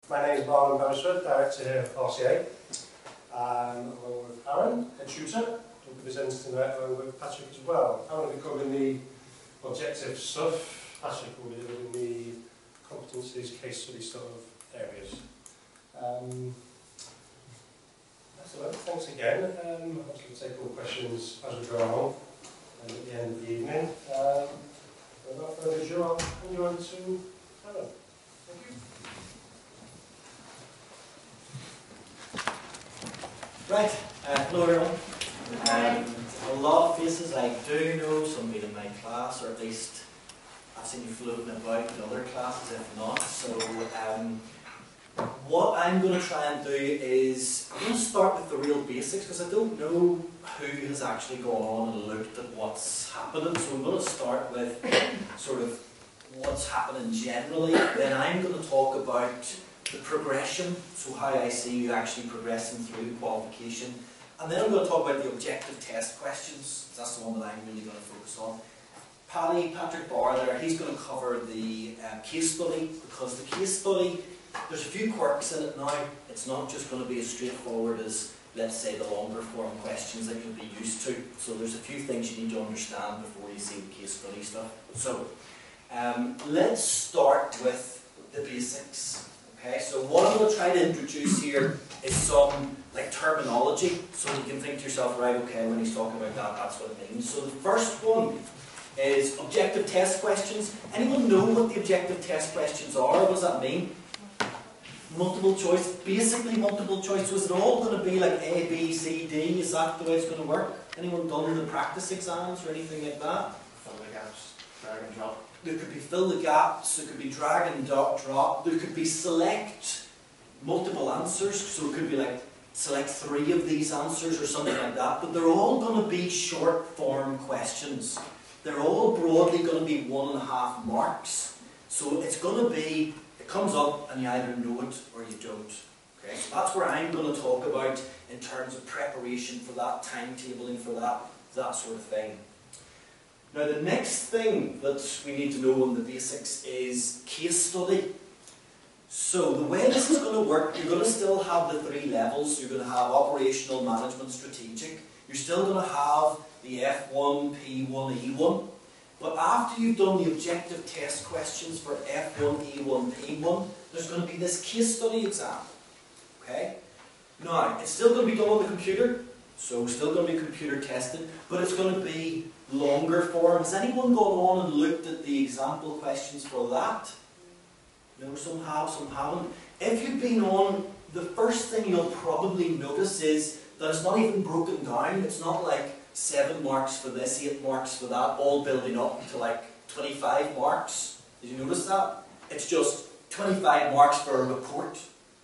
My name is Marlon Beresford, Director here at RCA. Along with Aaron, Head Tutor, who will be presenting tonight, along with Patrick as well. Aaron will be covering the objective stuff, Patrick will be doing the competencies, case study sort of areas. That's all right, thanks again. I'm going to take all questions as we go along and at the end of the evening. Without further ado, I'll hand you over to Aaron. Thank you. Right, hello everyone. A lot of faces I do know, some been in my class, or at least I've seen you floating about in other classes if not. So what I'm going to try and do is, I'm going to start with the real basics because I don't know who has actually gone on and looked at what's happening. So I'm going to start with sort of what's happening generally, then I'm going to talk about the progression, so how I see you actually progressing through the qualification, and then I'm going to talk about the objective test questions. That's the one that I'm really going to focus on. Patrick Barr there, he's going to cover the case study, because the case study, there's a few quirks in it now. It's not just going to be as straightforward as, let's say, the longer form questions that you'll be used to. So there's a few things you need to understand before you see the case study stuff. So let's start with the basics. Okay, so what I'm going to try to introduce here is some terminology, so you can think to yourself, right, okay, when he's talking about that, that's what it means. So the first one is objective test questions. Anyone know what the objective test questions are? What does that mean? Multiple choice, basically multiple choice. So is it all going to be like A, B, C, D? Is that the way it's going to work? Anyone done the practice exams or anything like that? Fill the gaps, drag and drop. There could be fill the gaps, there could be drag and drop, there could be select multiple answers, so it could be like select 3 of these answers or something like that, but they're all going to be short form questions. They're all broadly going to be 1.5 marks. So it's going to be, it comes up and you either know it or you don't. Okay? So that's where I'm going to talk about in terms of preparation for that, timetabling for that sort of thing. Now the next thing that we need to know on the basics is case study. So the way this is going to work, you're going to still have the 3 levels. You're going to have operational, management, strategic. You're still going to have the F1, P1, E1. But after you've done the objective test questions for F1, E1, P1, there's going to be this case study exam. Okay? Now, it's still going to be done on the computer. So still going to be computer tested, but it's going to be longer form. Has anyone gone on and looked at the example questions for that? No, some have, some haven't. If you've been on, the first thing you'll probably notice is that it's not even broken down. It's not like 7 marks for this, 8 marks for that, all building up to like 25 marks. Did you notice that? It's just 25 marks for a report.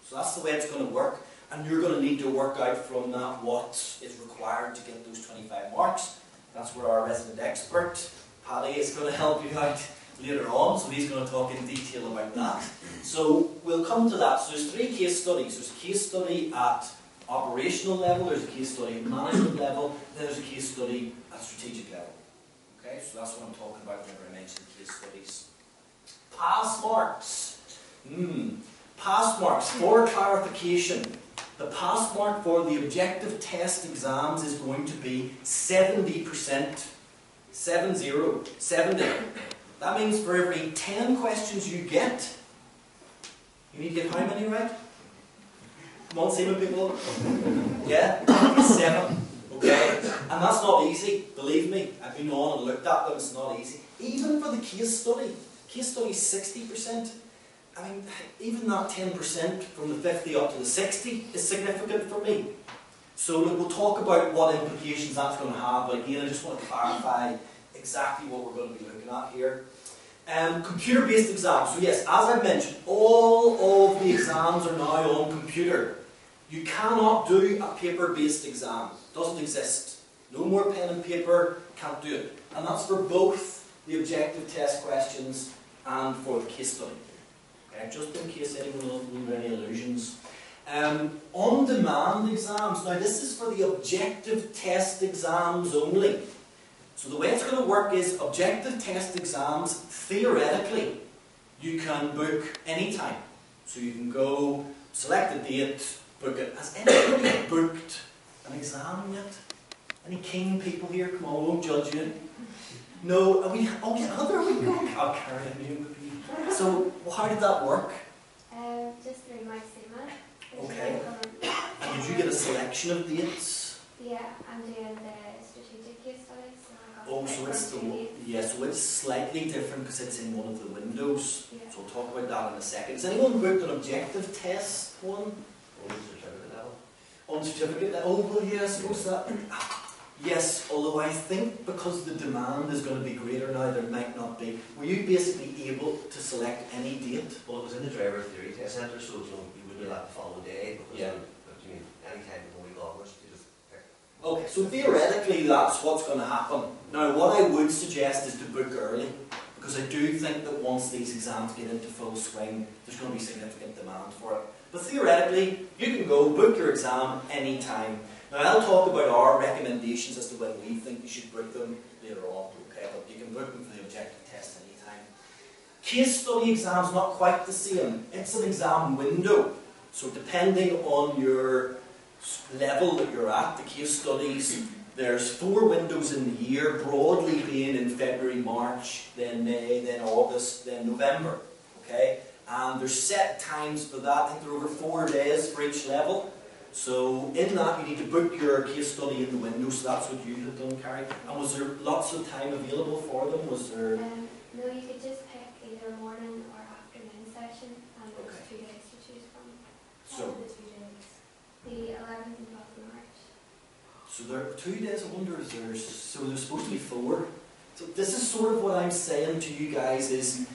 So that's the way it's going to work. And you're going to need to work out from that what is required to get those 25 marks. That's where our resident expert, Paddy, is going to help you out later on. So he's going to talk in detail about that. So we'll come to that. So there's 3 case studies. There's a case study at operational level, there's a case study at management level, then there's a case study at strategic level. Okay, so that's what I'm talking about whenever I mention case studies. Pass marks. Pass marks, for clarification. The pass mark for the objective test exams is going to be 70%. 70. That means for every 10 questions you get, you need to get how many right? Come on, CIMA people. Yeah? 7. Okay? And that's not easy, believe me. I've been on and looked at them, it's not easy. Even for the case study is 60%. I mean, even that 10% from the 50 up to the 60 is significant for me. So look, we'll talk about what implications that's going to have, but again, I just want to clarify exactly what we're going to be looking at here. Computer-based exams. So yes, as I mentioned, all of the exams are now on computer. You cannot do a paper-based exam. It doesn't exist. No more pen and paper, can't do it. And that's for both the objective test questions and for the case study. Okay, just in case anyone will have any illusions. On-demand exams. Now this is for the objective test exams only. So the way it's going to work is objective test exams, theoretically, you can book anytime. So you can go, select a date, book it. Has anybody booked an exam yet? Any keen people here? Come on, we won't judge you. No, are we, oh yeah, there we go. I'll carry you. So, how did that work? Just through my CIMA. Okay. And did you get a selection of dates? Yeah, I'm doing the strategic case studies. So Oh, so it's so it's slightly different because it's in one of the windows. Yeah. So we'll talk about that in a second. Has anyone booked an objective test one? On certificate level? Oh, well, yeah, I suppose that. Yes, although I think because the demand is going to be greater now, there might not be. Were you basically able to select any date? Well, it was in the driver theory test centre, so you would do that the following day. Because you mean any time in the week onwards, you just pick. Okay, so theoretically that's what's going to happen. Now, what I would suggest is to book early, because I do think that once these exams get into full swing, there's going to be significant demand for it. But theoretically, you can go book your exam any time. Now, I'll talk about our recommendations as to when we think you should book them later on, okay? But you can book them for the objective test anytime. Case study exams, not quite the same. It's an exam window. So depending on your level that you're at, the case studies, there's 4 windows in the year, broadly being in February, March, then May, then August, then November, okay? And there's set times for that. I think there are over 4 days for each level. So in that you need to book your case study in the window, so that's what you had done, Carrie. And was there lots of time available for them? Was there? No, you could just pick either morning or afternoon session, and there's 2 days to choose from. So the 2 days, the 11th and 12th of March. So there are 2 days, I wonder, so there's supposed to be 4. So this is sort of what I'm saying to you guys is,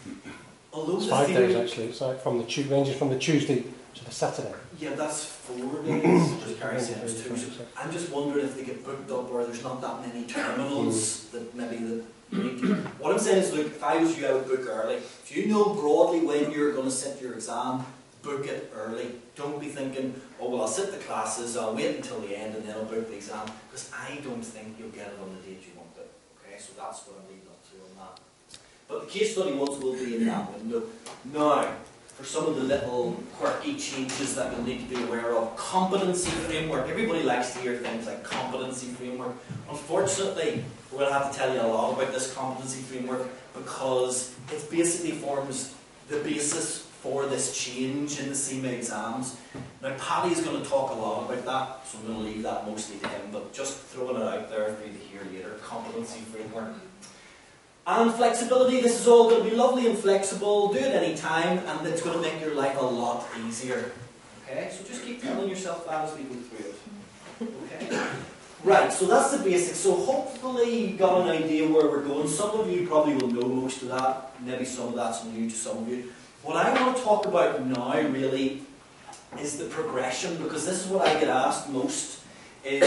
although it's 5 days actually, it's like from the ranges from the Tuesday to the Saturday. Yeah, that's 4 days, just Carrie said it's 2. So I'm just wondering if they get booked up or there's not that many terminals that maybe that you need to. What I'm saying is, look, if I was you, I would book early. If you know broadly when you're going to sit your exam, book it early. Don't be thinking, oh well, I'll sit the classes, I'll wait until the end and then I'll book the exam, because I don't think you'll get it on the date you want it. Okay, so that's what I'm leading up to on that. But the case study ones will be in that window. Now, for some of the little quirky changes that you'll need to be aware of, competency framework. Everybody likes to hear things like competency framework. Unfortunately, we're going to have to tell you a lot about this competency framework because it basically forms the basis for this change in the CIMA exams. Now, Paddy's going to talk a lot about that, so I'm going to leave that mostly to him, but just throwing it out there for you to hear later, competency framework. And flexibility, this is all going to be lovely and flexible, do it any time, and it's going to make your life a lot easier. Okay, so just keep telling yourself that as we go through it. Okay? Right, so that's the basics. So hopefully you got an idea where we're going. Some of you probably will know most of that, maybe some of that's new to some of you. What I want to talk about now really is the progression, because this is what I get asked most, is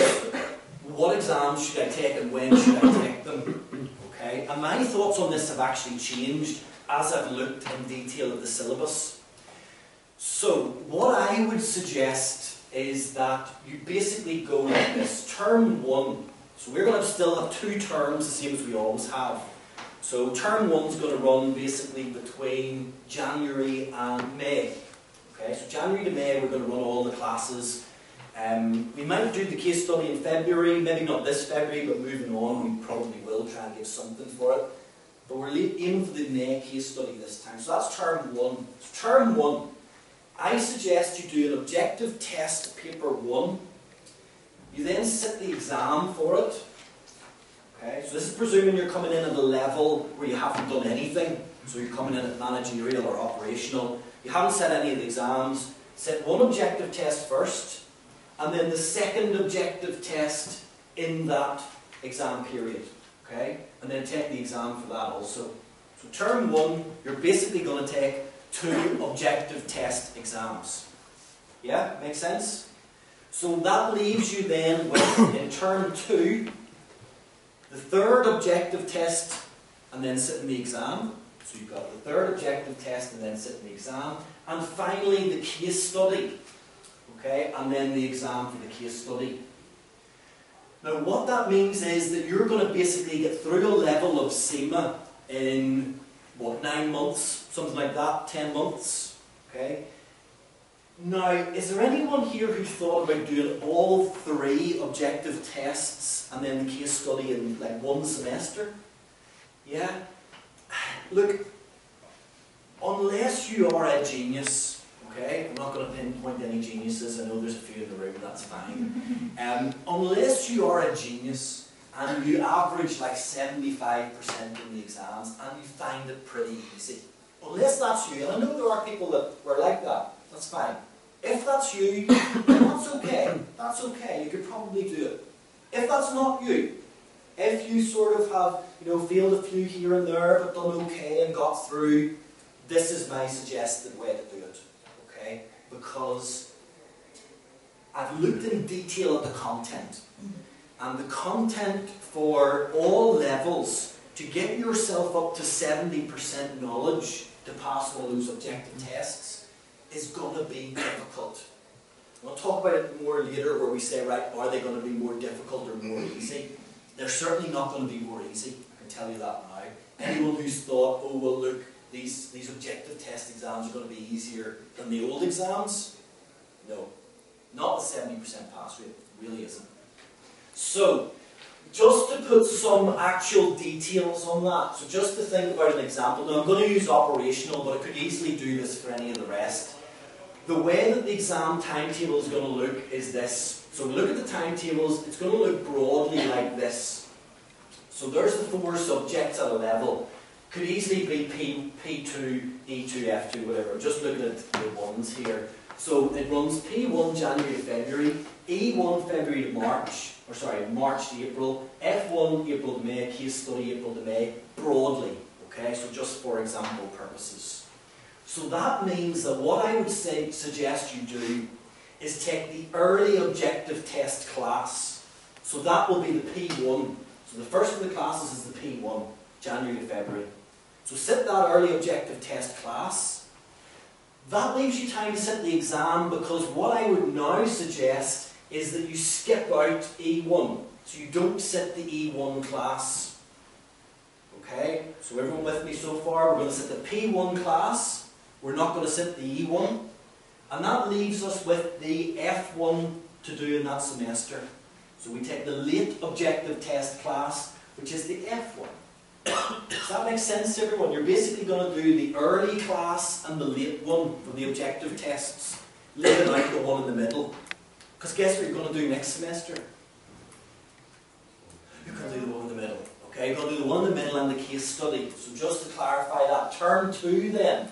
what exams should I take and when should I take them? Okay, and my thoughts on this have actually changed as I've looked in detail at the syllabus. So, what I would suggest is that you basically go like this. Term 1, so we're going to still have 2 terms, the same as we always have. So, term 1 is going to run basically between January and May. Okay, so January to May we're going to run all the classes. We might do the case study in February, maybe not this February, but moving on we probably will try and give something for it. But we're aiming for the May case study this time. So that's term 1. So term 1, I suggest you do an objective test paper 1. You then sit the exam for it. Okay, so this is presuming you're coming in at a level where you haven't done anything. So you're coming in at managerial or operational. You haven't set any of the exams. Set one objective test first, and then the second objective test in that exam period, okay? And then take the exam for that also. So term 1, you're basically going to take 2 objective test exams. Yeah, make sense? So that leaves you then with, in term 2, the 3rd objective test and then sit in the exam. So you've got the 3rd objective test and then sit in the exam. And finally the case study. Okay, and then the exam for the case study. Now what that means is that you're going to basically get through a level of CIMA in, what, 9 months? Something like that, 10 months. Okay? Now, is there anyone here who thought about doing all 3 objective tests and then the case study in like 1 semester? Yeah? Look, unless you are a genius, okay, I'm not going to pinpoint any geniuses, I know there's a few in the room, that's fine. Unless you are a genius and you average like 75% in the exams and you find it pretty easy, unless that's you, and I know there are people that were like that, that's fine. If that's you, then that's okay. That's okay. You could probably do it. If that's not you, if you sort of have, failed a few here and there, but done okay and got through, this is my suggested way to do it. Okay? Because I've looked in detail at the content. And the content for all levels, to get yourself up to 70% knowledge to pass all those objective tests, is going to be difficult. We'll talk about it more later where we say, right, are they going to be more difficult or more easy? They're certainly not going to be more easy, I can tell you that now. Anyone who's thought, oh well look, these objective test exams are going to be easier than the old exams, no. Not the 70% pass rate, it really isn't. So, just to put some actual details on that, so just to think about an example, now I'm going to use operational, but I could easily do this for any of the rest. The way that the exam timetable is going to look is this. So look at the timetables, it's going to look broadly like this. So there's the 4 subjects at a level. Could easily be P2, E2, F2, whatever. I'm just looking at the ones here. So it runs P1 January to February, E1 February to March, or sorry, March to April, F1 April to May, case study April to May, broadly. Okay, so just for example purposes. So that means that what I would suggest you do is take the early objective test class. So that will be the P1. So the first of the classes is the P1, January to February. So sit that early objective test class. That leaves you time to sit the exam, because what I would now suggest is that you skip out E1. So you don't sit the E1 class. Okay? So everyone with me so far? We're going to sit the P1 class. We're not going to sit the E1. And that leaves us with the F1 to do in that semester. So we take the late objective test class, which is the F1. Does that make sense to everyone? You're basically going to do the early class and the late one for the objective tests, leaving out the one in the middle. Because guess what you're going to do next semester? You're going to do the one in the middle. Okay, you're going to do the one in the middle and the case study. So just to clarify that, term 2 then.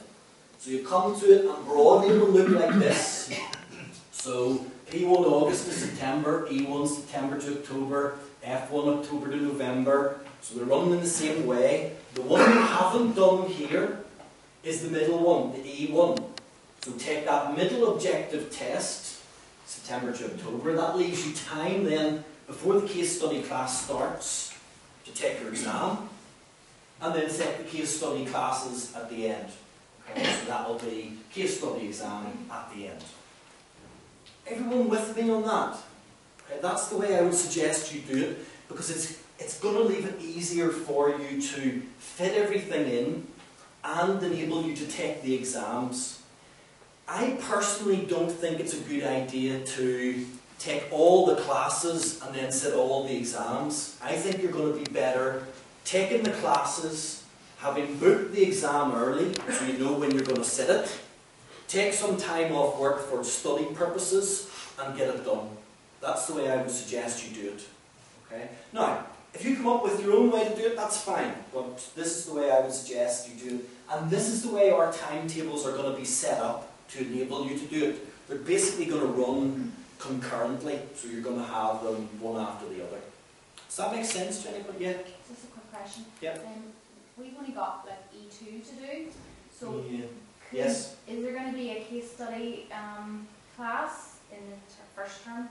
So you come to it and broadly it will look like this. So P1 August to September, E1 September to October, F1 October to November. So they're running in the same way. The one we haven't done here is the middle one, the E1. So take that middle objective test, September to October. That leaves you time then, before the case study class starts, to take your exam. And then set the case study classes at the end. Okay, so that will be case study exam at the end. Everyone with me on that? Okay, that's the way I would suggest you do it, because it's going to leave it easier for you to fit everything in and enable you to take the exams. I personally don't think it's a good idea to take all the classes and then sit all the exams. I think you're going to be better taking the classes, having booked the exam early so you know when you're going to sit it, take some time off work for study purposes and get it done. That's the way I would suggest you do it. Okay? Now, if you come up with your own way to do it, that's fine. But this is the way I would suggest you do it. And this is the way our timetables are going to be set up to enable you to do it. They're basically going to run concurrently, so you're going to have them one after the other. Does that make sense to anybody? Yeah? Just a quick question. Yeah. We've only got like E2 to do, so Yeah. Yes. Is there going to be a case study class in the first term?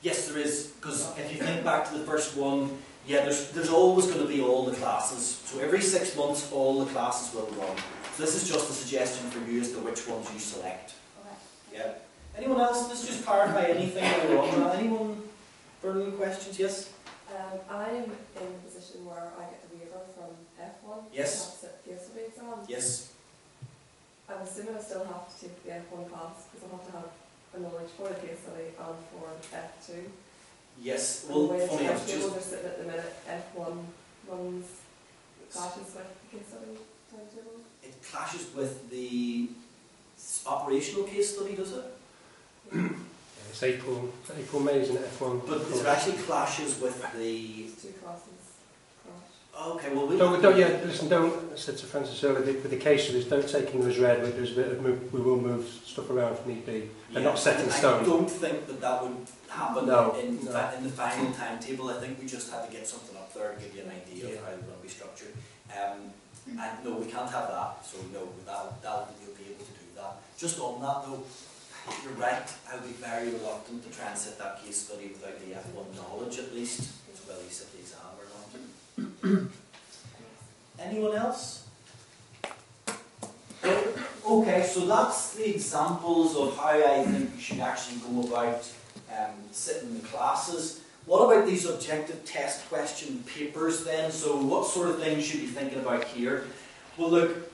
Yes, there is, because if you think back to the first one, yeah, there's always going to be all the classes. So every 6 months, all the classes will run. So this is just a suggestion for you as to which ones you select. Okay. Yeah. Anyone else? Let's just clarify anything while we're on that. Anyone burning questions? Yes? I'm in a position where I get the waiver from F1. Yes. That's it, case study exams. Yes. I'm assuming I still have to take the F1 class because I have to have a knowledge for the case study and for F2. Yes, And well, the way funny, I was timetables just... are sitting at the minute, F1 runs clashes with the case study timetable. It clashes with the operational case study, does it? Yeah. It's April, May isn't it, F1? But it actually clashes with the... These two classes clash. Okay, well, we... Listen, don't, I said to Francis earlier, with the case studies, don't take them as read, there's a bit of we will move stuff around if need be. They're not set in stone. I don't think that would happen in the final timetable. I think we just had to get something up there to give you an idea of how it's going to be structured. And no, we can't have that, so no, you'll be able to do that. Just on that though, you're right, I would be very reluctant to try and set that case study without the F1 knowledge at least, as well as sit the exam or not. Anyone else? Okay, so that's the examples of how I think you should actually go about sitting the classes. What about these objective test question papers then? So what sort of things should you be thinking about here? Well look,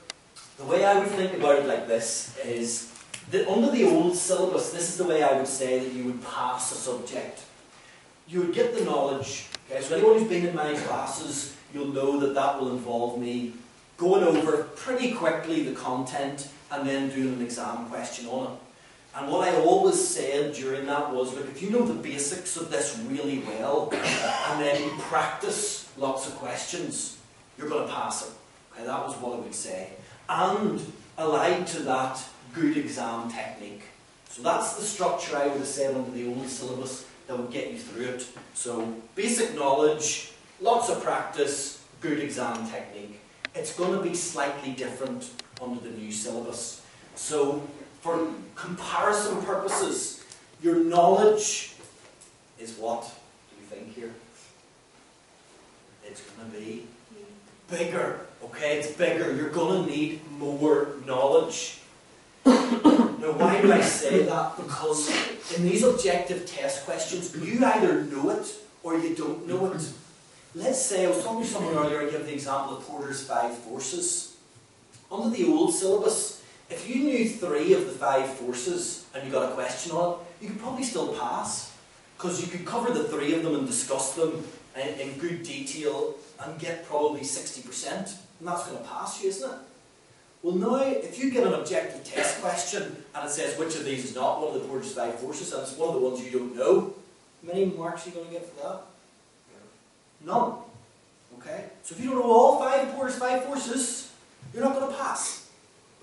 the way I would think about it like this is that under the old syllabus, this is the way I would say that you would pass a subject. You would get the knowledge. Okay, so anyone who's been in my classes, you'll know that that will involve me going over pretty quickly the content and then doing an exam question on it. And what I always said during that was, look, if you know the basics of this really well, and then you practice lots of questions, you're going to pass it. Okay, that was what I would say. And allied to that, good exam technique. So that's the structure I would have said under the old syllabus that would get you through it. So basic knowledge, lots of practice, good exam technique. It's going to be slightly different under the new syllabus. So for comparison purposes, your knowledge is what do you think here? It's going to be bigger. Okay, it's bigger. You're going to need more knowledge. Now, why do I say that? Because in these objective test questions, you either know it or you don't know it. Let's say, I was talking to someone earlier, I gave the example of Porter's 5 forces. Under the old syllabus, if you knew 3 of the 5 forces and you got a question on it, you could probably still pass. Because you could cover the 3 of them and discuss them in good detail and get probably 60%. And that's going to pass you, isn't it? Well now, if you get an objective test question and it says which of these is not one of the Porter's 5 forces and it's one of the ones you don't know, how many marks are you going to get for that? None. Okay? So if you don't know all 5 of Porter's 5 forces, you're not going to pass.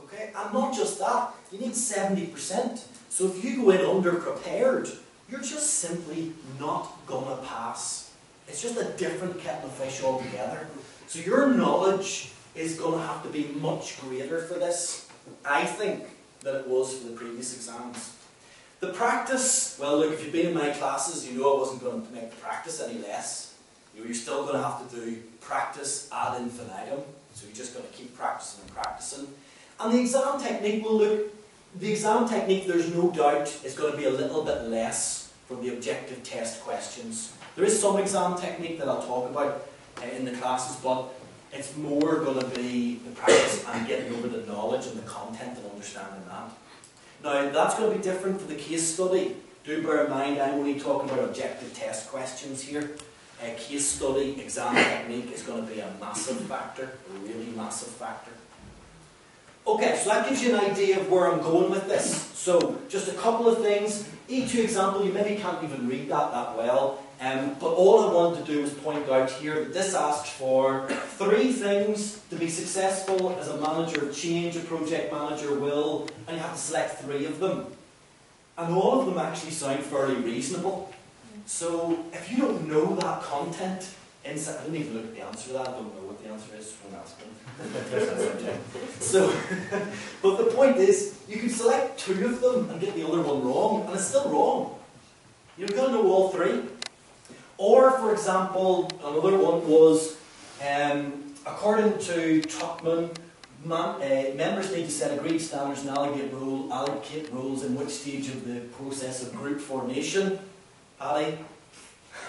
Okay? And not just that, you need 70%. So if you go in underprepared, you're just simply not going to pass. It's just a different kettle of fish altogether. So your knowledge is going to have to be much greater for this, I think, than it was for the previous exams. The practice, well look, if you've been in my classes, you know I wasn't going to make the practice any less. You're still going to have to do practice ad infinitum, so you're just going to keep practicing and practicing. And the exam technique, well look, the exam technique, there's no doubt, is going to be a little bit less from the objective test questions. There is some exam technique that I'll talk about in the classes, but it's more going to be the practice and getting over the knowledge and the content and understanding that. Now, that's going to be different for the case study. Do bear in mind, I'm only talking about objective test questions here. A case study, exam technique is going to be a massive factor, a really massive factor. Okay, so that gives you an idea of where I'm going with this. So, just a couple of things. E2 example, you maybe can't even read that well. But all I wanted to do was point out here that this asks for 3 things to be successful as a manager of change, a project manager will, and you have to select 3 of them. And all of them actually sound fairly reasonable. So if you don't know that content, inside, I didn't even look at the answer to that, I don't know what the answer is when asking. So, but the point is, you can select 2 of them and get the other one wrong, and it's still wrong. You're going to know all 3. Or, for example, another one was, according to Tuckman, members need to set agreed standards and allocate roles in which stage of the process of group formation. Paddy?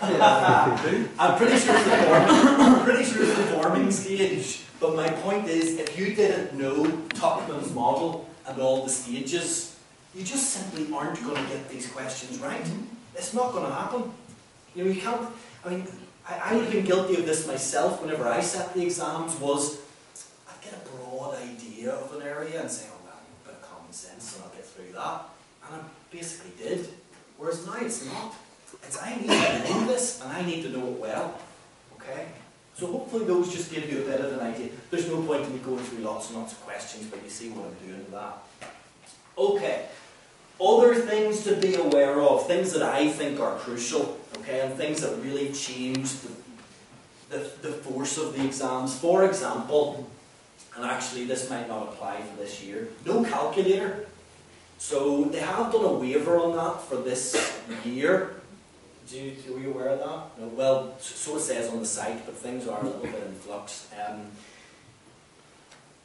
I'm pretty sure it's the forming stage. But my point is, if you didn't know Tuckman's model, and all the stages, you just simply aren't going to get these questions right. It's not going to happen. You know, you can't, I mean, I would have been guilty of this myself whenever I set the exams. Was I'd get a broad idea of an area and say, oh well, a bit of common sense and I'll get through that. And I basically did. Whereas now it's not. It's I need to know this and I need to know it well. Okay? So hopefully those just give you a bit of an idea. There's no point in me going through lots and lots of questions, but you see what I'm doing with that. Okay. Other things to be aware of, things that I think are crucial, okay, and things that really change the force of the exams. For example, and actually this might not apply for this year, no calculator. So they have done a waiver on that for this year. Were you aware of that? No, well, so it says on the site, but things are a little bit in flux.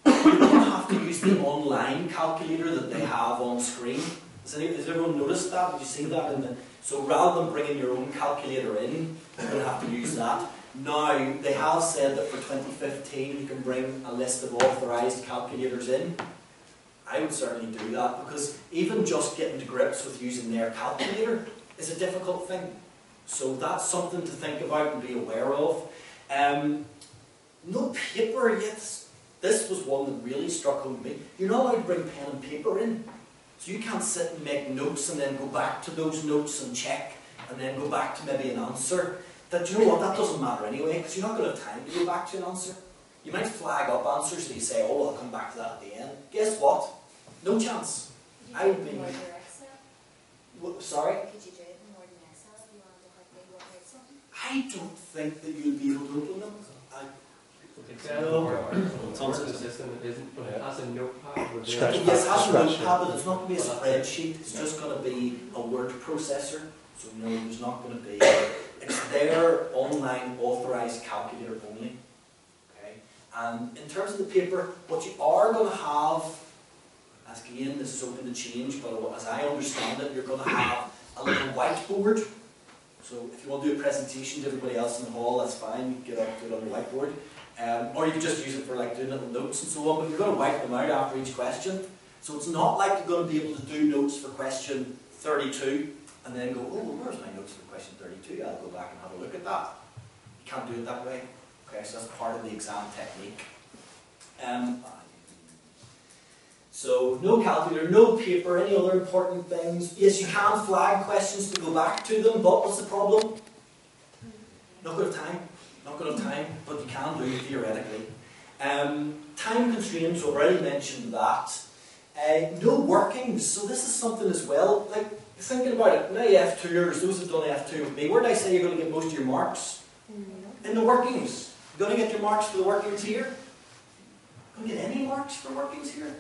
You don't have to use the online calculator that they have on screen. Has everyone noticed that? Did you see that? So rather than bringing your own calculator in, you don't have to use that. Now, they have said that for 2015 you can bring a list of authorised calculators in. I would certainly do that, because even just getting to grips with using their calculator is a difficult thing. So that's something to think about and be aware of. No paper yet. This was one that really struck home to me. You're not allowed to bring pen and paper in. So you can't sit and make notes and then go back to those notes and check and then go back to maybe an answer. That, you know what, that doesn't matter anyway, because you're not going to have time to go back to an answer. You might flag up answers that you say, oh, I'll come back to that at the end. Guess what? No chance. I would be... Sorry? Could you do it in Word and Excel if you wanted to quickly work out something? I don't think that you'd be able to open them. Word system isn't, but it has a notepad with Yes, it has a notepad, but it's not going to be a spreadsheet. It's just going to be a word processor. So no, there's not going to be. It's their online authorised calculator only. Okay. And in terms of the paper, what you are going to have, as again, this is open to change, but as I understand it, you're going to have a little whiteboard. So if you want to do a presentation to everybody else in the hall, that's fine. You can get up, do it on the whiteboard. Or you can just use it for like doing little notes and so on, but you're going to wipe them out after each question. So it's not like you're going to be able to do notes for question 32 and then go, oh, well, where's my notes for question 32? I'll go back and have a look at that. You can't do it that way. Okay, so that's part of the exam technique. So no calculator, no paper, any other important things. Yes, you can flag questions to go back to them, but what's the problem? Not going to have time. Not going to have time, but you can do it theoretically. Time constraints, I've already mentioned that. No workings, so this is something as well. Like, thinking about it, now F2ers, those who've done F2 with me, where did I say you're going to get most of your marks? In the workings. You're going to get your marks for the workings here? Going to get any marks for workings here?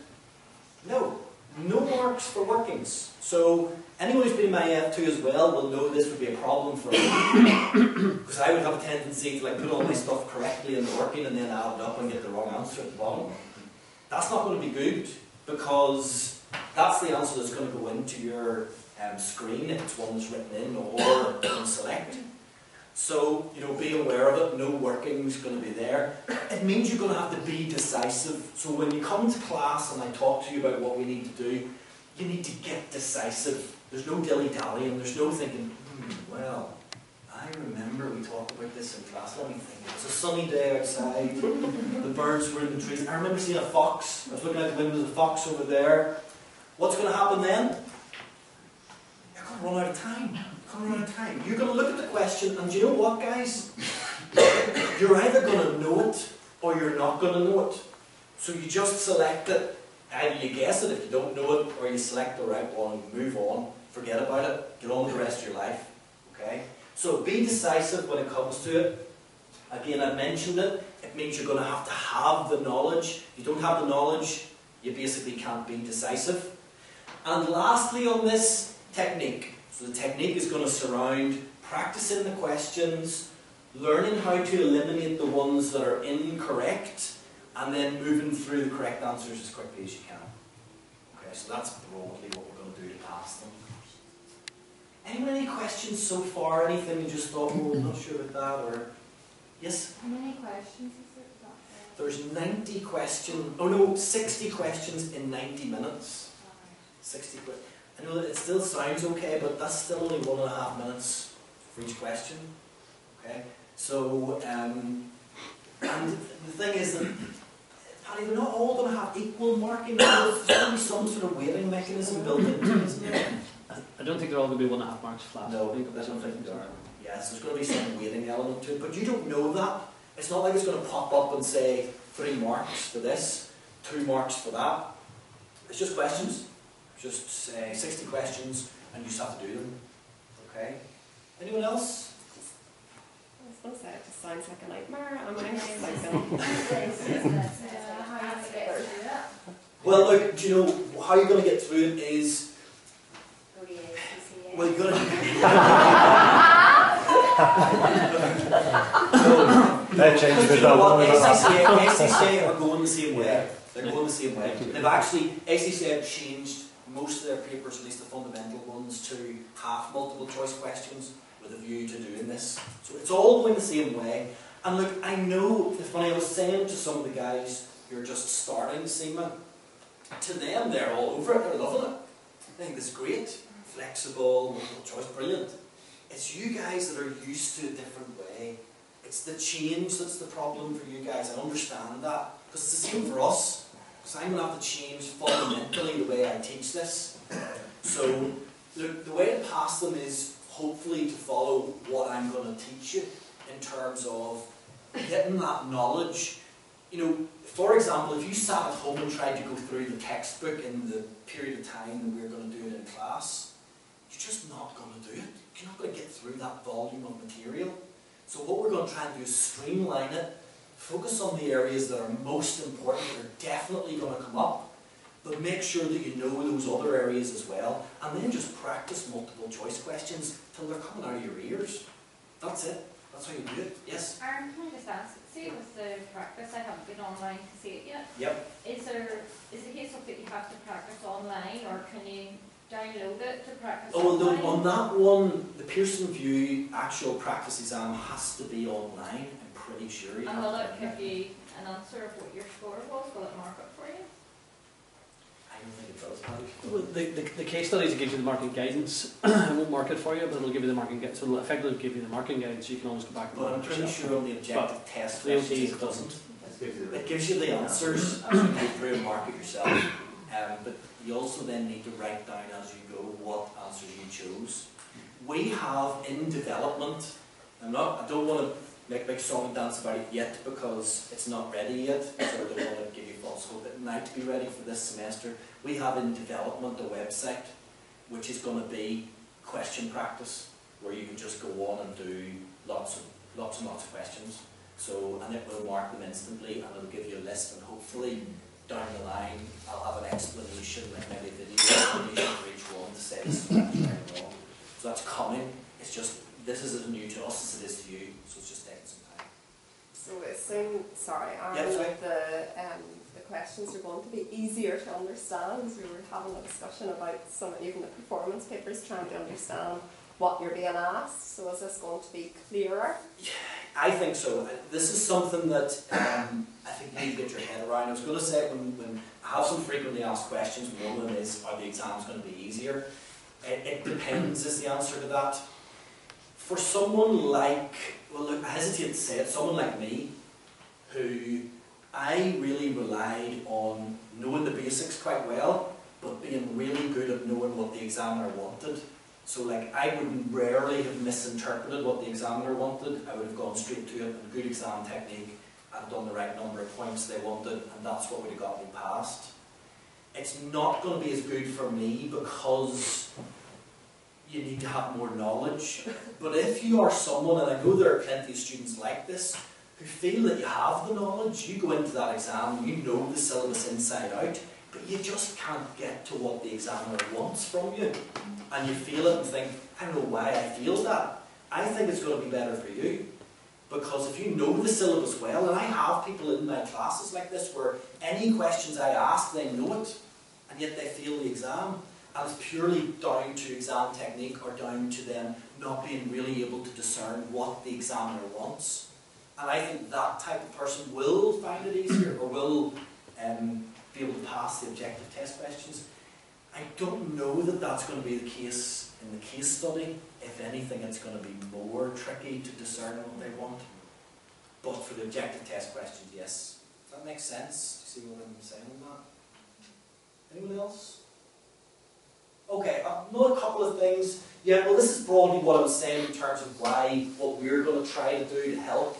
No. No marks for workings. So, anyone who's been in my F2 as well will know this would be a problem for me. Because I would have a tendency to like put all my stuff correctly in the working and then add it up and get the wrong answer at the bottom. That's not going to be good, because that's the answer that's going to go into your screen if it's one that's written in or on select. So, you know, be aware of it. No working's going to be there. It means you're going to have to be decisive. So when you come to class and I talk to you about what we need to do, you need to get decisive. There's no dilly-dallying. There's no thinking, well, I remember we talked about this in class. Let me think. It was a sunny day outside. The birds were in the trees. I remember seeing a fox. I was looking out the window. There's a fox over there. What's going to happen then? You're going to run out of time. You're going to look at the question, and do you know what, guys? You're either going to know it or you're not going to know it. So you just select it. Either you guess it if you don't know it, or you select the right one and move on. Forget about it. Get on with the rest of your life. Okay? So be decisive when it comes to it. Again, I mentioned it. It means you're going to have the knowledge. If you don't have the knowledge, you basically can't be decisive. And lastly on this, technique. So the technique is going to surround practicing the questions, learning how to eliminate the ones that are incorrect, and then moving through the correct answers as quickly as you can. Okay, so that's broadly what we're going to do to pass them. Anyone any questions so far? Anything you just thought, oh, I'm not sure about that, or yes? How many questions is it? There's 90 questions, oh no, 60 questions in 90 minutes. 60 questions. I know that it still sounds okay, but that's still only 1.5 minutes for each question. Okay? So, and the thing is that, Paddy, they're not all going to have equal marking. There's going to be some sort of weighting mechanism built into it, isn't there? I don't think they're all going to be 1.5 marks flat. No, I think I that's don't think something. they are. Yes, there's going to be some weighting element to it, but you don't know that. It's not like it's going to pop up and say 3 marks for this, 2 marks for that. It's just questions. Just say 60 questions and you just have to do them. Okay? Anyone else? I was going to say it just sounds like a nightmare. I'm thinking, Well, look, do you know how you're going to get through it is. Go to ACCA. Well, you're going to. That changes You it know all. what? ACCA are going the same way. They're going the same way. They've actually, ACCA have changed most of their papers, at least the fundamental ones, to half multiple choice questions with a view to doing this. So it's all going the same way. And look, I know, it's funny, I was saying to some of the guys who are just starting CIMA, to them they're all over it, they're loving it. They think this is great, flexible, multiple choice, brilliant. It's you guys that are used to a different way. It's the change that's the problem for you guys. I understand that. Because it's the same for us. Because I'm going to have to change fundamentally the way I teach this. So the way to pass them is hopefully to follow what I'm going to teach you in terms of getting that knowledge. You know, for example, if you sat at home and tried to go through the textbook in the period of time that we're going to do it in class, you're just not going to do it. You're not going to get through that volume of material. So what we're going to try and do is streamline it, focus on the areas that are most important, that are definitely going to come up, but make sure that you know those other areas as well, and then just practice multiple choice questions till they're coming out of your ears. That's it. That's how you do it. Yes? Aaron, can I just ask, see with the practice, I haven't been online to see it yet. Yep. Is the case of that you have to practice online, or can you download it to practice Oh, well, online? on that one, the Pearson VUE actual practice exam has to be online, I'm pretty sure. And will it give you an answer of what your score was? Will it mark it for you? I don't think it does, Paddy. Well, the case studies give you the marking guidance. It won't mark it for you, but it'll give you the marking guidance. So it'll effectively give you the marking guidance. So you can always go back and But I'm mark it pretty yourself. sure on the objective test the questions OTs it doesn't. It It gives you the answers as you go through and mark it yourself. But you also then need to write down as you go what answers you chose. We have in development, I don't want to make a big song and dance about it yet because it's not ready yet, so I don't want to give you false hope. It might be ready for this semester. We have in development a website which is going to be question practice, where you can just go on and do lots of questions. So, and it will mark them instantly, and it'll give you a list, and hopefully down the line I'll have an explanation, like maybe a video explanation for each one to say this is right and wrong. So that's coming. It's just, this is as new to us as it is to you, so it's just taking some time. so assume, sorry, Aaron, Yeah, sorry. that the questions are going to be easier to understand, because we were having a discussion about some, even the performance papers, trying to understand what you're being asked. So is this going to be clearer? I think so. This is something that I think you need to get your head around. I was going to say, when I have some frequently asked questions, one of them is, are the exams going to be easier? It depends is the answer to that. For someone like, well look, I hesitate to say it, someone like me, who I really relied on knowing the basics quite well, but being really good at knowing what the examiner wanted. So like, I would rarely have misinterpreted what the examiner wanted. I would have gone straight to it, and good exam technique, and done the right number of points they wanted, and that's what would have got me passed. It's not going to be as good for me because you need to have more knowledge. But if you are someone, and I know there are plenty of students like this, who feel that you have the knowledge, you go into that exam, you know the syllabus inside out, but you just can't get to what the examiner wants from you. And you feel it and think, I don't know why I feel that. I think it's going to be better for you. Because if you know the syllabus well, and I have people in my classes like this where any questions I ask, they know it, and yet they fail the exam. And it's purely down to exam technique, or down to them not being really able to discern what the examiner wants. And I think that type of person will find it easier, or will be able to pass the objective test questions. I don't know that that's going to be the case in the case study. If anything, it's going to be more tricky to discern what they want. But for the objective test questions, yes. Does that make sense? Do you see what I'm saying on that? Anyone else? Okay, another couple of things. Yeah, well, this is broadly what I was saying in terms of what we're going to try to do to help.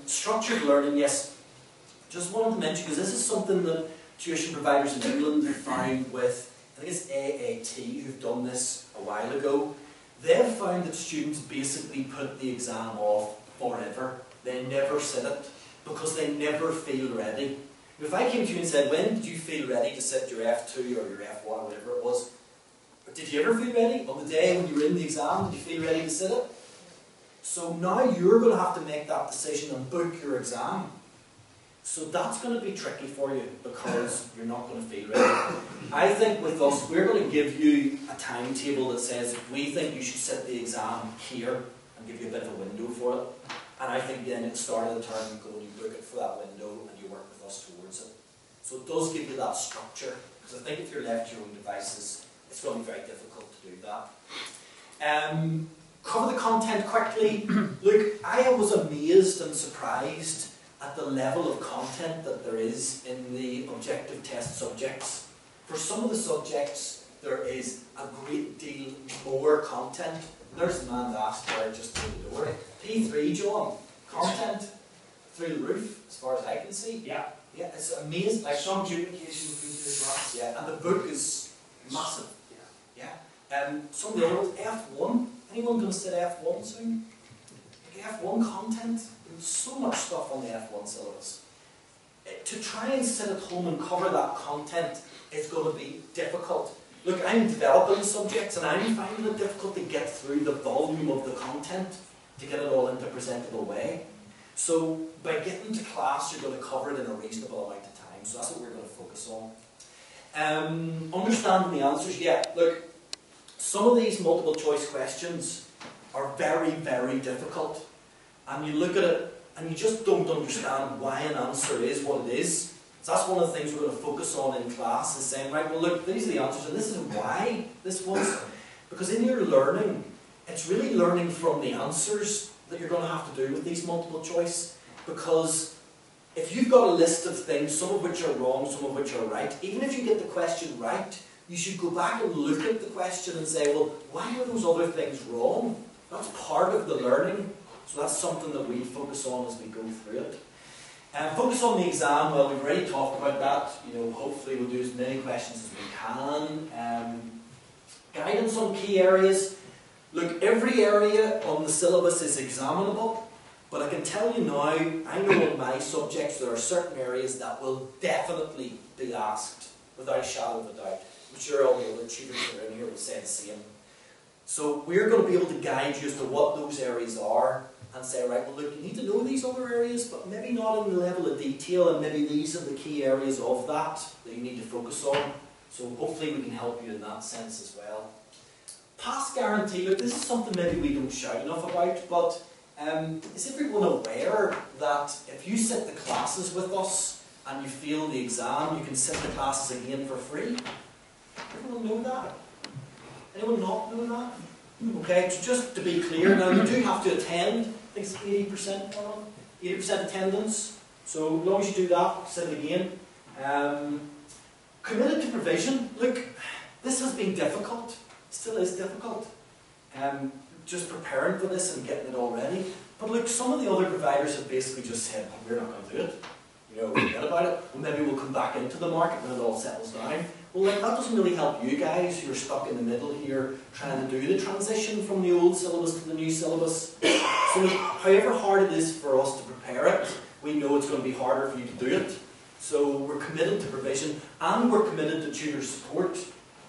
Structured learning, yes. Just wanted to mention, because this is something that tuition providers in England have found with, I think it's AAT who've done this a while ago. They've found that students basically put the exam off forever. They never sit it because they never feel ready. If I came to you and said, when did you feel ready to sit your F2 or your F1 or whatever it was, did you ever feel ready? On the day when you were in the exam, did you feel ready to sit it? So now you're going to have to make that decision and book your exam. So that's going to be tricky for you because you're not going to feel ready. I think with us, we're going to give you a timetable that says we think you should sit the exam here and give you a bit of a window for it. And I think then at the start of the term you go and you book it for that window and you work with us towards it. So it does give you that structure, because I think if you're left to your own devices, it's going to be very difficult to do that. Cover the content quickly. Look, I was amazed and surprised at the level of content that there is in the objective test subjects. For some of the subjects, there is a great deal more content. There's the man that asked there just through the door. P3, John, content through the roof, as far as I can see. Yeah. Yeah, it's amazing. Like some duplication features as well. Yeah, and the book is massive. Yeah. Some of the other ones, F1. Anyone going to sit F1 soon? Like F1 content. There's so much stuff on the F1 syllabus. To try and sit at home and cover that content is going to be difficult. Look, I'm developing subjects and I'm finding it difficult to get through the volume of the content to get it all into a presentable way. So by getting to class, you're going to cover it in a reasonable amount of time. So that's what we're going to focus on. Understanding the answers. Yeah, look, some of these multiple choice questions are very, very difficult. And you look at it and you just don't understand why an answer is what it is. So that's one of the things we're going to focus on in class, is saying, right, well look, these are the answers and this is why this was. Because in your learning, it's really learning from the answers that you're going to have to do with these multiple choice. Because if you've got a list of things, some of which are wrong, some of which are right, even if you get the question right, you should go back and look at the question and say, well, why are those other things wrong? That's part of the learning. So that's something that we focus on as we go through it. Focus on the exam. Well, we've already talked about that. You know, hopefully we'll do as many questions as we can. Guidance on key areas. Look, every area on the syllabus is examinable, but I can tell you now, I know in my subjects there are certain areas that will definitely be asked, without a shadow of a doubt. I'm sure all the other tutors that are in here will say the same. So we're going to be able to guide you as to what those areas are, and say, right, well look, you need to know these other areas, but maybe not in the level of detail, and maybe these are the key areas of that you need to focus on. So hopefully we can help you in that sense as well. Pass guarantee. Look, this is something maybe we don't shout enough about, but is everyone aware that if you sit the classes with us and you fail the exam, you can sit the classes again for free? Everyone know that? Anyone not know that? Okay, so just to be clear, now you do have to attend. I think it's 80%, 80% attendance. So as long as you do that, sit it again. Committed to provision. Look, this has been difficult. It still is difficult. Just preparing for this and getting it all ready. But look, some of the other providers have basically just said, oh, we're not going to do it. You know, forget about it. Well, maybe we'll come back into the market when it all settles down. Well, like, that doesn't really help you guys who are stuck in the middle here trying to do the transition from the old syllabus to the new syllabus. So however hard it is for us to prepare it, we know it's going to be harder for you to do it. So we're committed to provision and we're committed to tutor support.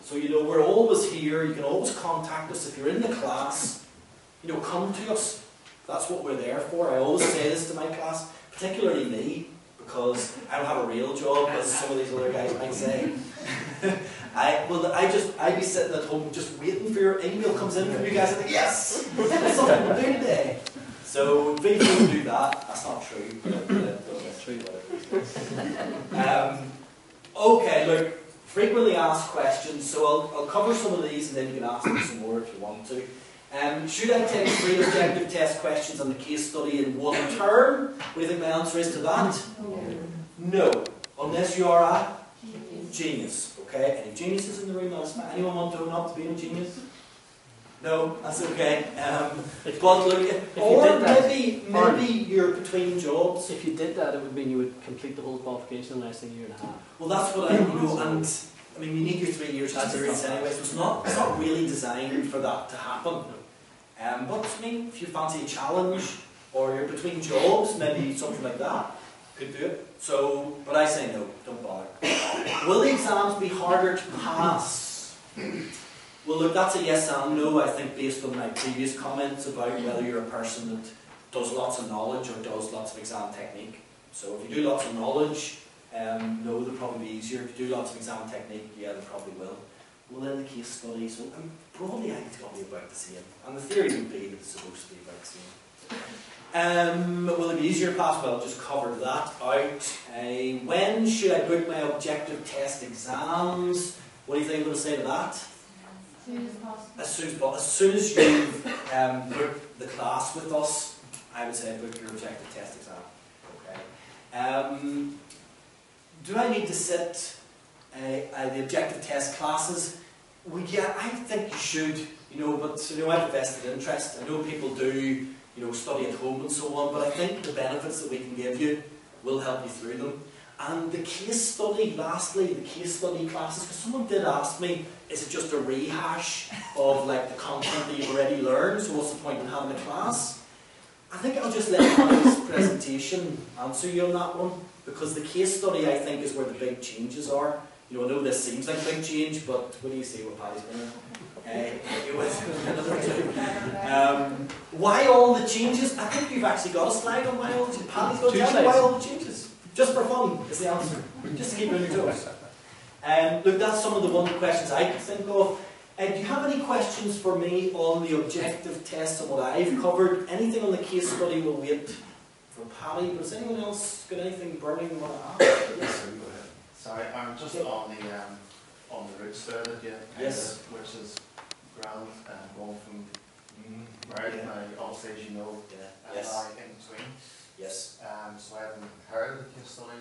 So, you know, we're always here. You can always contact us if you're in the class. You know, come to us. That's what we're there for. I always say this to my class, particularly me, because I don't have a real job, as some of these other guys might say. I'd be sitting at home just waiting for your email comes in from you guys. I think, yes, that's something to do today. So feel free to do that. That's not true. That's true. Okay, look, frequently asked questions. So I'll cover some of these and then you can ask me some more if you want to. Should I take 3 objective test questions on the case study in one term? What do you think my answer is to that? No. Unless you are a genius. Okay? Any geniuses in the room? Anyone want to not to be a genius? No, that's okay. But look, maybe you're between jobs. If you did that, it would mean you would complete the whole qualification in less than a year and a half. Well, that's what I know, and I mean, you need your 3 years experience anyway, so it's not really designed for that to happen. But I mean, if you fancy a challenge, or you're between jobs, maybe something like that, could do it. So, but I say no, don't bother. Will the exams be harder to pass? Well, look, that's a yes and no, I think, based on my previous comments about whether you're a person that does lots of knowledge or does lots of exam technique. So if you do lots of knowledge, no, they'll probably be easier. If you do lots of exam technique, yeah, they probably will. Well, in the case study, so broadly I think it's going to be about the same. And the theory would be that it's supposed to be about the same. Will it be easier to pass? Well, I'll just cover that out. When should I book my objective test exams? What do you think I'm going to say to that? As soon as possible. As soon as possible. As soon as you've booked the class with us, I would say book your objective test exam. Okay. Do I need to sit the objective test classes? Well, yeah, I think you should. But I have a vested interest. I know people do, study at home and so on. But I think the benefits that we can give you will help you through them. And the case study, lastly, the case study classes, because someone did ask me, is it just a rehash of like the content that you've already learned, so what's the point in having a class? I think I'll just let Paddy's presentation answer you on that one, because the case study, I think, is where the big changes are. I know this seems like a big change, but what do you see what Paddy's going to hit you with? Why all the changes? I think you've actually got a slide on why all the changes. Paddy's going to tell you why all the changes. Just for fun is the answer. Just to keep you on your toes. Look, that's some of the one questions I could think of. Do you have any questions for me on the objective test and what I've covered? Anything on the case study will wait for Paddy. But has anyone else got anything burning they want to ask? Yes, sir, go ahead. Sorry, I'm just on the routes there that you yes, which is grand and going from right now, obviously as you know, yes, in between. Yes. So I haven't heard of the case study.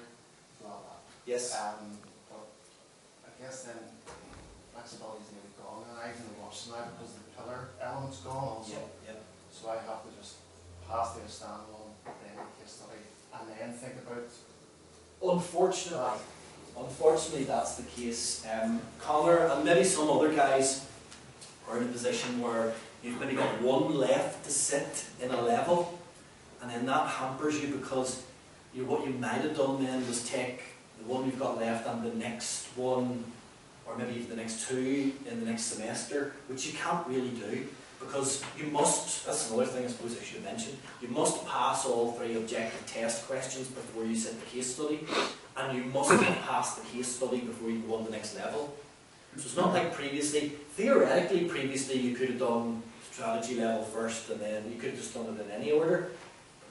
Blah blah. Yes. But I guess then flexibility is nearly gone, and I even watched now because the pillar element's gone also. Yeah. So I have to just pass the standalone, then the case study, and then think about. Unfortunately, that's the case. Connor and maybe some other guys are in a position where you've maybe got one left to sit in a level, and then that hampers you because what you might have done then was take the one you've got left and the next one, or maybe even the next two in the next semester, which you can't really do because you must, that's another thing I suppose I should have mentioned, you must pass all 3 objective test questions before you sit the case study, and you must have passed the case study before you go on the next level. So it's not like previously, theoretically previously you could have done strategy level first and then you could have just done it in any order.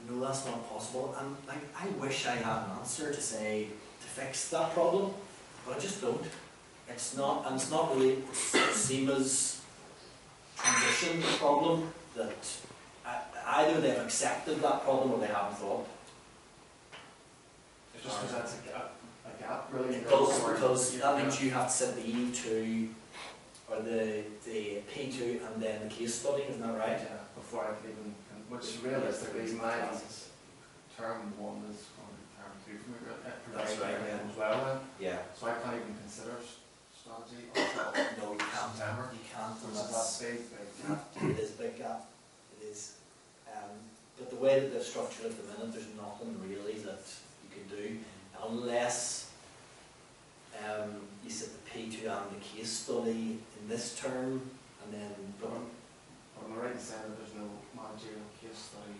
But no, that's not possible. And like, I wish I had an answer to say, to fix that problem, but I just don't. It's not, and it's not really CIMA's transition problem that either they've accepted that problem or they haven't thought. It's just because that's a gap really. It does, because that means you have to set the E2 or the P2 and then the case study, isn't that right? Yeah, before I could even, which realistically my term 1 is going to be term 2 for me. That's right, yeah. As well then. Yeah. So I can't even consider strategy until No, you can't. September. You can't. Which is that big gap. It is a big gap. It is. But the way that they've structured it at the minute, there's nothing really that you can do unless you set the P2 and the case study in this term, and then. But am I right in saying that there's no managerial case study?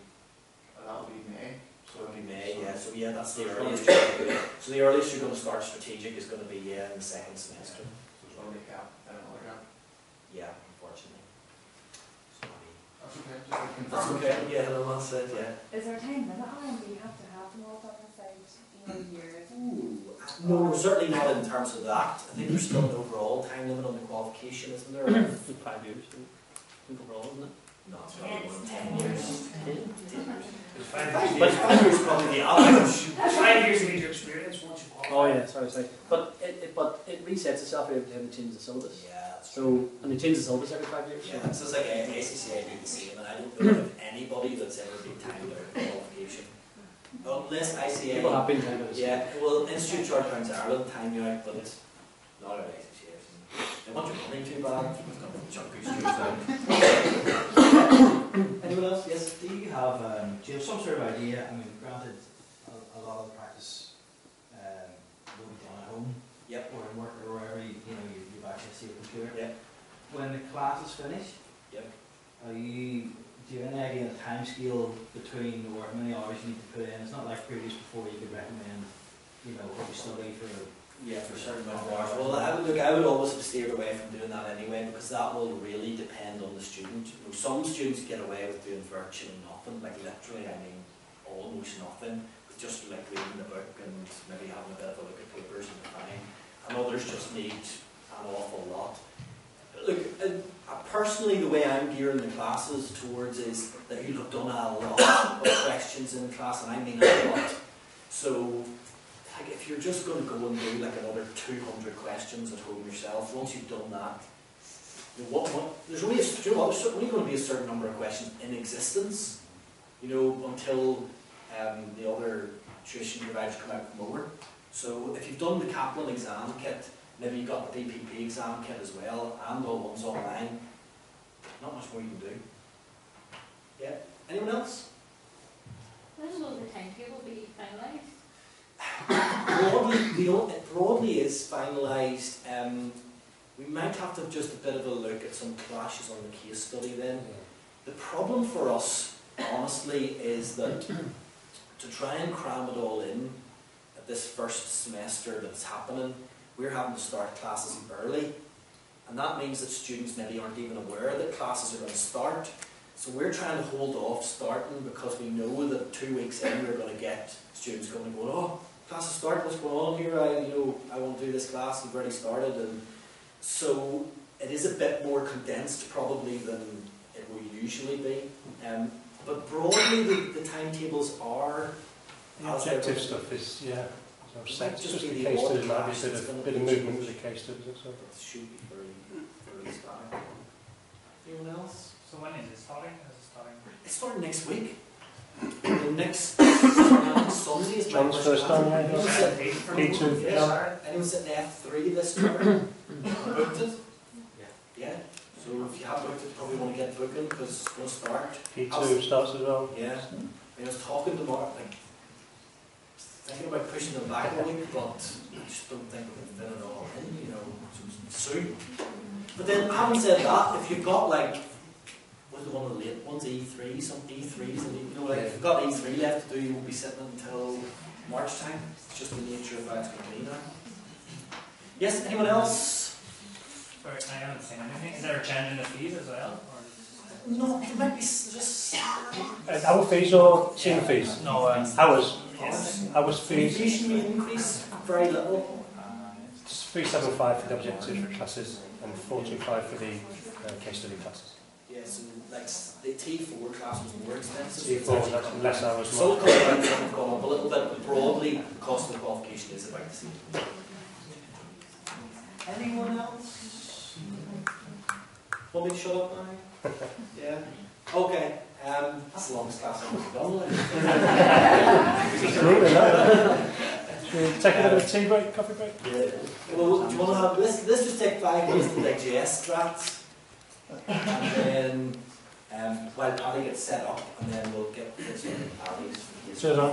That'll be May. So it'll be May, yeah. So yeah, that's the earliest you're going to do it. So the earliest you're going to start strategic is going to be in the 2nd semester. So there's only a gap, then another gap. Yeah, unfortunately. Sorry. That's okay. Just That's okay. Yeah, no, that's it. Yeah. Is there a time limit on them? Do you have to have them all done inside, years? No, certainly not in terms of that. I think there's still an overall time limit on the qualification, isn't there? 5 years, overall, isn't it? No, it's probably more than 10 years. 10 years. It's But 5 years. 5 years is probably the average. 5 years to need your experience once you qualify. Oh yeah, sorry. But it resets itself every time they change the syllabus. Yeah, that's true. So, and they change the syllabus every 5 years. Yeah, so it's like ACCA do the same, and I don't know of anybody that's ever been timed out of qualification. Unless ICA. People have been timed out. Yeah, well, Institute Chartered Accountants Ireland time you out, but it's not out of ICCA. They want your money too bad. It's got the chunk of Anyone else? Yes? Do you have some sort of idea? I mean, granted, a lot of the practice will be done at home, Yep. or in work, or wherever you've access to your computer. Yep. When the class is finished, Yep. do you have any idea of the time scale between or how many hours you need to put in? It's not like previous before you could recommend, what you study for. Yeah, for a certain amount of hours. Well, I would always have steered away from doing that anyway, because that will really depend on the student. Some students get away with doing virtually nothing, like literally, I mean, almost nothing, with just like reading the book and maybe having a bit of a look at papers and fine. And others just need an awful lot. Look, personally, the way I'm gearing the classes towards is that you'll have done a lot of questions in class, and I mean a lot. So, like, if you're just going to go and do like another 200 questions at home yourself, once you've done that, there's only there's only going to be a certain number of questions in existence, until the other tuition providers come out with more. So if you've done the Kaplan exam kit, maybe you've got the DPP exam kit as well, and all ones online, not much more you can do. Yeah. Anyone else? When will the timetable be finalised? Broadly is finalised. We might have to have just a bit of a look at some clashes on the case study then. The problem for us, honestly, is that to try and cram it all in at this first semester that's happening, we're having to start classes early, and that means that students maybe aren't even aware that classes are going to start. So we're trying to hold off starting because we know that 2 weeks in we're going to get students coming and going, oh, classes start, what's going on here? I want to do this class, you've already started. And so it is a bit more condensed probably than it will usually be. But broadly the timetables are... The objective stuff is, yeah. It might just be the the case odd studies, might be class a that's bit gonna of be movement with changed. the case studies and so It should be fairly starting. Anyone else? So when is it starting? Is it starting? It's starting next week. The next Sunday is my John's first time, yeah. Anyone P2, yeah. Anyone sitting F3 this term? Booked it? Yeah. So if you have booked it, probably want to get booking because it's going to start. P2 starts as well. Yeah. I was talking to Mark, thinking about pushing them back a week, but I just don't think we can fit it all in, soon. But then, having said that, if you've got what's the one of the late ones, E3, some E3s, and if you've got E3 left to do, you won't be sitting until March time. It's just the nature of how it's going to be now. Yes, anyone else? Sorry, I haven't seen anything. Is there a change in the fees as well? Or? No, it might be just... Our fees or CIMA fees? No, ours. Yes. Ours fees. Inflation rate increase, very little. It's 375 for the objective classes and 425 for the case study classes. Yes, and the T4 class was more expensive. T4, that's less hours. So the cost have gone up a little bit, but broadly the cost of the qualification is about the same. Anyone else? Want me to shut up now? Yeah. Okay. That's the longest class I've ever done. Should we take a bit of a tea break, coffee break? Yeah. Well, do you want to have let's just take 5 minutes to digest that, and then while Paddy gets set up, and then we'll get this one Paddy's. Cheers, on.